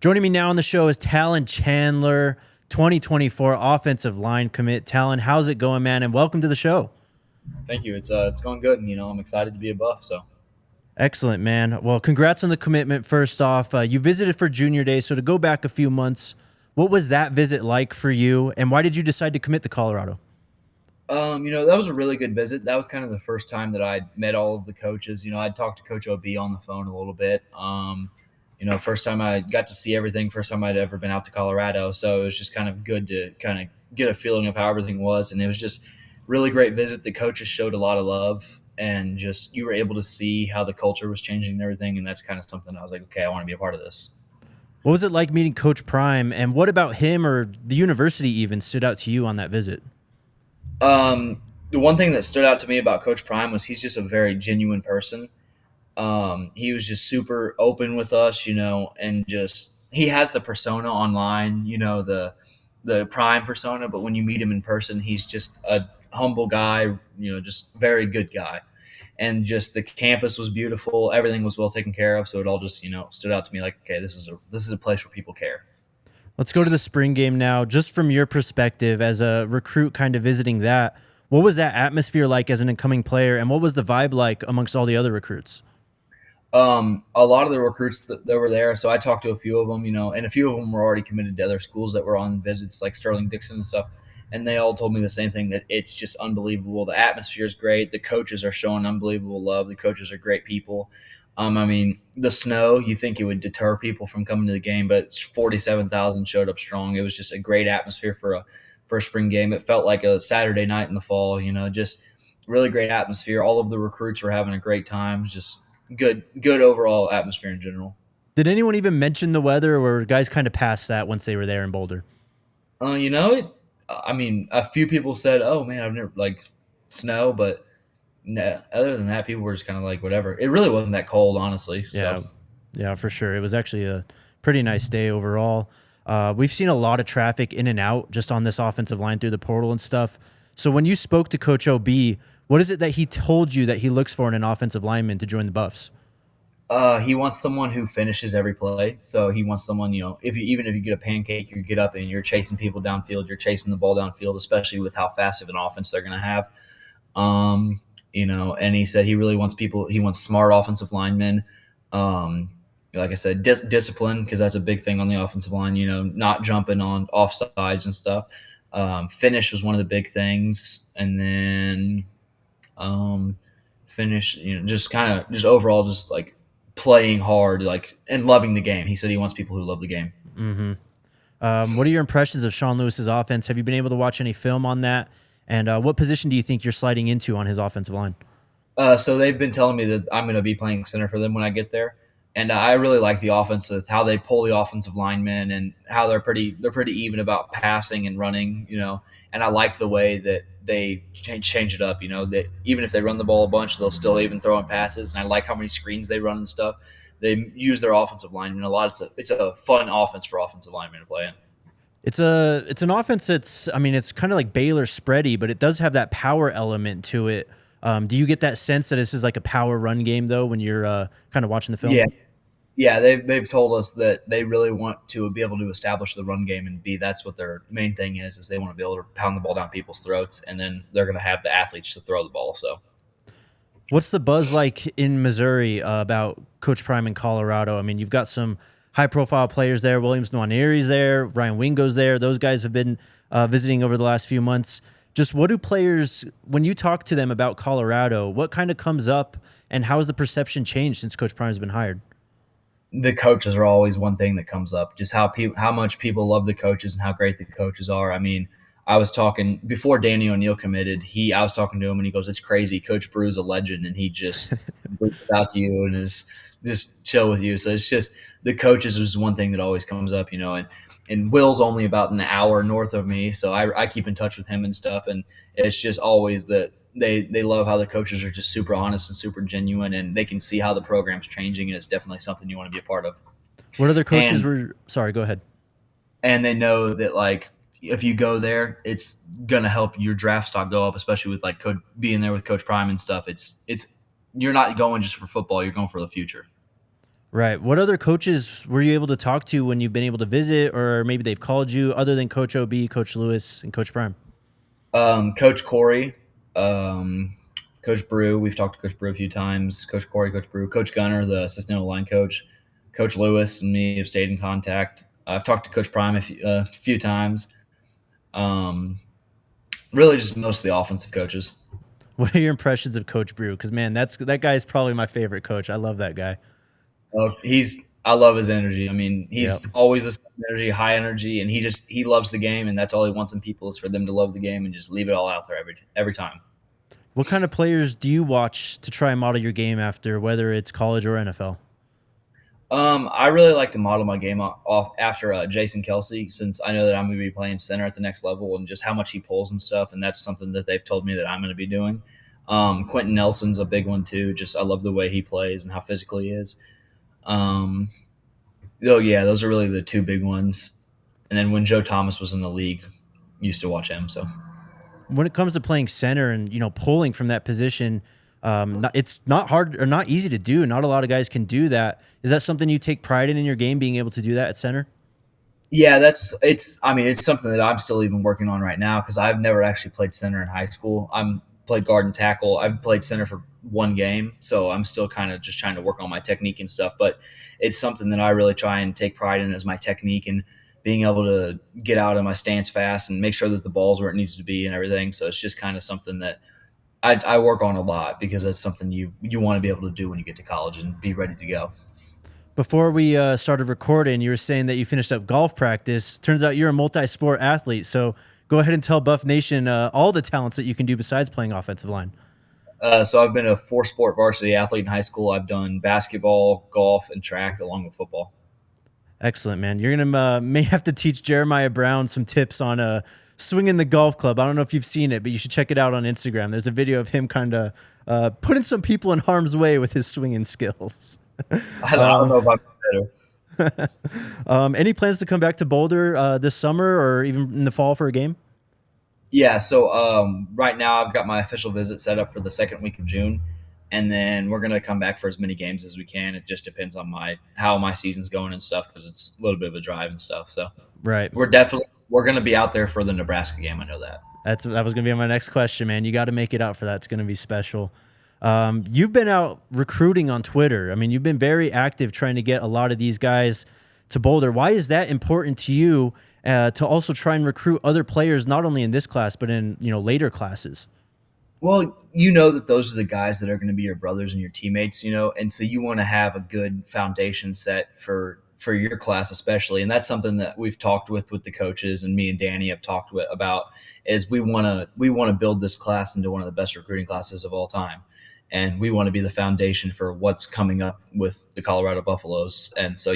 Joining me now on the show is Talan Chandler, 2024 offensive line commit. Talan, how's it going, man? And welcome to the show. Thank you. It's going good, and I'm excited to be a Buff. So Excellent, man. Well, congrats on the commitment. First off, you visited for Junior Day, so to go back a few months, what was that visit like for you, and why did you decide to commit to Colorado? that was a really good visit. That was kind of the first time that I'd met all of the coaches. I'd talked to Coach OB on the phone a little bit. First time I got to see everything. First time I'd ever been out to Colorado, so it was just kind of good to kind of get a feeling of how everything was, and it was just really great visit. The coaches showed a lot of love, and just you were able to see how the culture was changing and everything, and that's kind of something I was like, okay, I want to be a part of this. What was it like meeting Coach Prime, and what about him or the university even stood out to you on that visit? The one thing that stood out to me about Coach Prime was he's just a very genuine person. He was just super open with us, and just he has the persona online, the Prime persona, but when you meet him in person, he's just a humble guy, just very good guy. And just the campus was beautiful, everything was well taken care of, so it all just stood out to me like, okay, this is a place where people care. Let's go to the spring game now. Just from your perspective as a recruit kind of visiting that, what was that atmosphere like as an incoming player, and what was the vibe like amongst all the other recruits? A lot of the recruits that were there, so I talked to a few of them, and a few of them were already committed to other schools that were on visits like Sterling Dixon and stuff, and they all told me the same thing, that it's just unbelievable. The atmosphere is great. The coaches are showing unbelievable love. The coaches are great people. The snow, you think it would deter people from coming to the game, but 47,000 showed up strong. It was just a great atmosphere for a spring game. It felt like a Saturday night in the fall, just really great atmosphere. All of the recruits were having a great time. It was just good overall atmosphere in general. Did anyone even mention the weather, or were guys kind of past that once they were there in Boulder? A few people said, "Oh man, I've never like snow," but no, other than that, people were just kind of like whatever. It really wasn't that cold, honestly. So Yeah, for sure. It was actually a pretty nice day overall. We've seen a lot of traffic in and out just on this offensive line through the portal and stuff. So when you spoke to Coach OB, what is it that he told you that he looks for in an offensive lineman to join the Buffs? he wants someone who finishes every play. So he wants someone, even if you get a pancake, you get up and you're chasing people downfield, you're chasing the ball downfield, especially with how fast of an offense they're going to have. And he said he really wants people. He wants smart offensive linemen. Like I said, discipline, because that's a big thing on the offensive line. Not jumping on offsides and stuff. Finish was one of the big things, and then finish. Just overall, just like playing hard, like and loving the game. He said he wants people who love the game. Mm-hmm. What are your impressions of Sean Lewis's offense? Have you been able to watch any film on that? And what position do you think you're sliding into on his offensive line? So they've been telling me that I'm going to be playing center for them when I get there, and I really like the offense, how they pull the offensive linemen, and how they're pretty even about passing and running, And I like the way that they change it up, That even if they run the ball a bunch, they'll still even throw in passes, and I like how many screens they run and stuff. They use their offensive linemen a lot. It's a fun offense for offensive linemen to play in. It's an offense that's, it's kind of like Baylor spready, but it does have that power element to it. Do you get that sense that this is like a power run game though when you're kind of watching the film? Yeah, they've told us that they really want to be able to establish the run game, and that's what their main thing is they want to be able to pound the ball down people's throats, and then they're going to have the athletes to throw the ball. So, what's the buzz like in Missouri about Coach Prime in Colorado? You've got some high-profile players there. Williams Nwaneri's there. Ryan Wingo's there. Those guys have been visiting over the last few months. Just what do players, when you talk to them about Colorado, what kind of comes up, and how has the perception changed since Coach Prime's been hired? The coaches are always one thing that comes up, just how much people love the coaches and how great the coaches are. I was talking before Danny O'Neal committed. I was talking to him and he goes, "It's crazy. Coach Brew's a legend," and he just reaches out to you and is just chill with you. So it's just the coaches is one thing that always comes up, and Will's only about an hour north of me, so I keep in touch with him and stuff, and it's just always that they love how the coaches are just super honest and super genuine, and they can see how the program's changing, and it's definitely something you want to be a part of. What other coaches were – sorry, go ahead. And they know that, like, if you go there, it's going to help your draft stock go up, especially with, like, being there with Coach Prime and stuff. It's you're not going just for football. You're going for the future. Right. What other coaches were you able to talk to when you've been able to visit, or maybe they've called you other than Coach OB, Coach Lewis, and Coach Prime? Coach Corey, um, Coach Brew. We've talked to Coach Brew a few times. Coach Corey, Coach Brew, Coach Gunner, the assistant line coach, Coach Lewis, and me have stayed in contact. I've talked to Coach Prime a few times. Um, really, just most of the offensive coaches. What are your impressions of Coach Brew? Because man, that guy is probably my favorite coach. I love that guy. I love his energy. I mean, Yep. he's always a energy, high energy, and he loves the game, and that's all he wants in people is for them to love the game and just leave it all out there every time. What kind of players do you watch to try and model your game after, whether it's college or NFL? I really like to model my game off after Jason Kelsey, since I know that I'm going to be playing center at the next level and just how much he pulls and stuff, and that's something that they've told me that I'm going to be doing. Quentin Nelson's a big one too. Just I love the way he plays and how physical he is. Um, oh yeah, those are really the two big ones. And then when Joe Thomas was in the league, used to watch him. So When it comes to playing center and pulling from that position, it's not hard or not easy to do. Not a lot of guys can do that. Is that something you take pride in your game, being able to do that at center? yeah, I mean, it's something that I'm still even working on right now because I've never actually played center in high school. I'm played guard and tackle. I've played center for one game, so I'm still kind of just trying to work on my technique and stuff. But it's something that I really try and take pride in as my technique and being able to get out of my stance fast and make sure that the ball's where it needs to be and everything. So it's just kind of something that I work on a lot because it's something you want to be able to do when you get to college and be ready to go. Before we started recording, you were saying that you finished up golf practice. Turns out you're a multi-sport athlete. So go ahead and tell Buff Nation all the talents that you can do besides playing offensive line. So I've been a four-sport varsity athlete in high school. I've done basketball, golf, and track along with football. Excellent, man. You're gonna may have to teach Jeremiah Brown some tips on swinging the golf club. I don't know if you've seen it, but you should check it out on Instagram. There's a video of him kind of putting some people in harm's way with his swinging skills. I don't know if I'm better. Any plans to come back to Boulder this summer or even in the fall for a game? Yeah, so right now I've got my official visit set up for the second week of June, and then we're gonna come back for as many games as we can. It just depends on how my season's going and stuff because it's a little bit of a drive and stuff. So Right. we're gonna be out there for the Nebraska game. I know that. That was going to be my next question, man. You got to make it out for that. It's going to be special. You've been out recruiting on Twitter. I mean, you've been very active trying to get a lot of these guys to Boulder. Why is that important to you to also try and recruit other players, not only in this class, but in later classes? Well, you know that those are the guys that are going to be your brothers and your teammates, and so you want to have a good foundation set for your class especially, and that's something that we've talked with the coaches and me and Danny have talked about is we want to build this class into one of the best recruiting classes of all time. And we want to be the foundation for what's coming up with the Colorado Buffaloes. And so,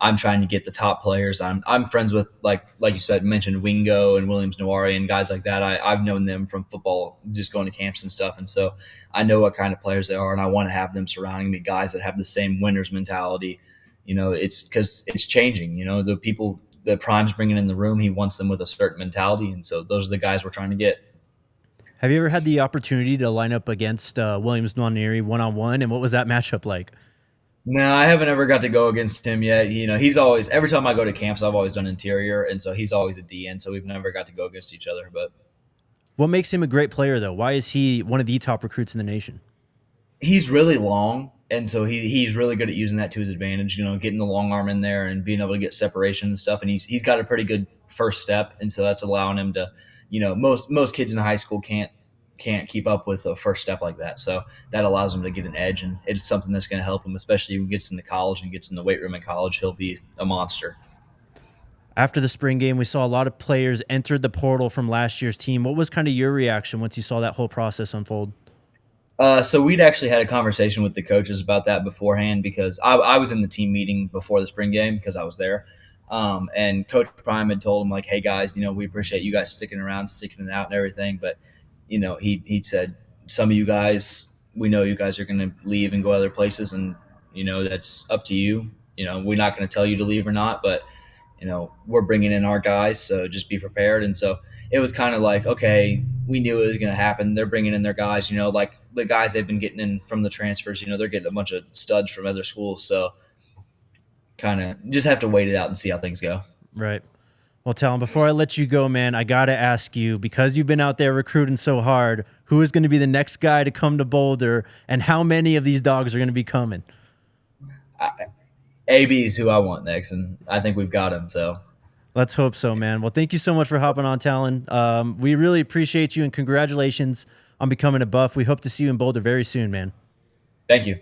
I'm trying to get the top players. I'm friends with like you said, mentioned Wingo and Williams Nawari and guys like that. I've known them from football, just going to camps and stuff. And so I know what kind of players they are, and I want to have them surrounding me, guys that have the same winners mentality. It's because it's changing. The people that Prime's bringing in the room, he wants them with a certain mentality, and so those are the guys we're trying to get. Have you ever had the opportunity to line up against Williams Nwaneri one-on-one, and what was that matchup like? No, I haven't ever got to go against him yet. He's always every time I go to camps, I've always done interior, and so he's always a DN. So we've never got to go against each other. But What makes him a great player, though? Why is he one of the top recruits in the nation? he's really long, and so he's really good at using that to his advantage. Getting the long arm in there and being able to get separation and stuff. And he's got a pretty good first step, and so that's allowing him to. Most kids in high school can't keep up with a first step like that. So that allows him to get an edge, and it's something that's going to help him, especially when he gets into college and gets in the weight room in college. He'll be a monster. After the spring game, we saw a lot of players entered the portal from last year's team. What was kind of your reaction once you saw that whole process unfold? So we'd actually had a conversation with the coaches about that beforehand because I was in the team meeting before the spring game because I was there. And Coach Prime had told them, like, hey, guys, we appreciate you guys sticking around, sticking it out and everything. But, he said, some of you guys, we know you guys are going to leave and go other places. And, that's up to you. We're not going to tell you to leave or not, but, we're bringing in our guys. So just be prepared. And so it was kind of like, okay, we knew it was going to happen. They're bringing in their guys, like the guys they've been getting in from the transfers, they're getting a bunch of studs from other schools. So kind of just have to wait it out and see how things go. Right. Well, Talon, before I let you go, man, I got to ask you, because you've been out there recruiting so hard, who is going to be the next guy to come to Boulder, and how many of these dogs are going to be coming? AB is who I want next, and I think we've got him. So let's hope so, man. Well, thank you so much for hopping on, Talon. We really appreciate you, and congratulations on becoming a Buff. We hope to see you in Boulder very soon, man. Thank you.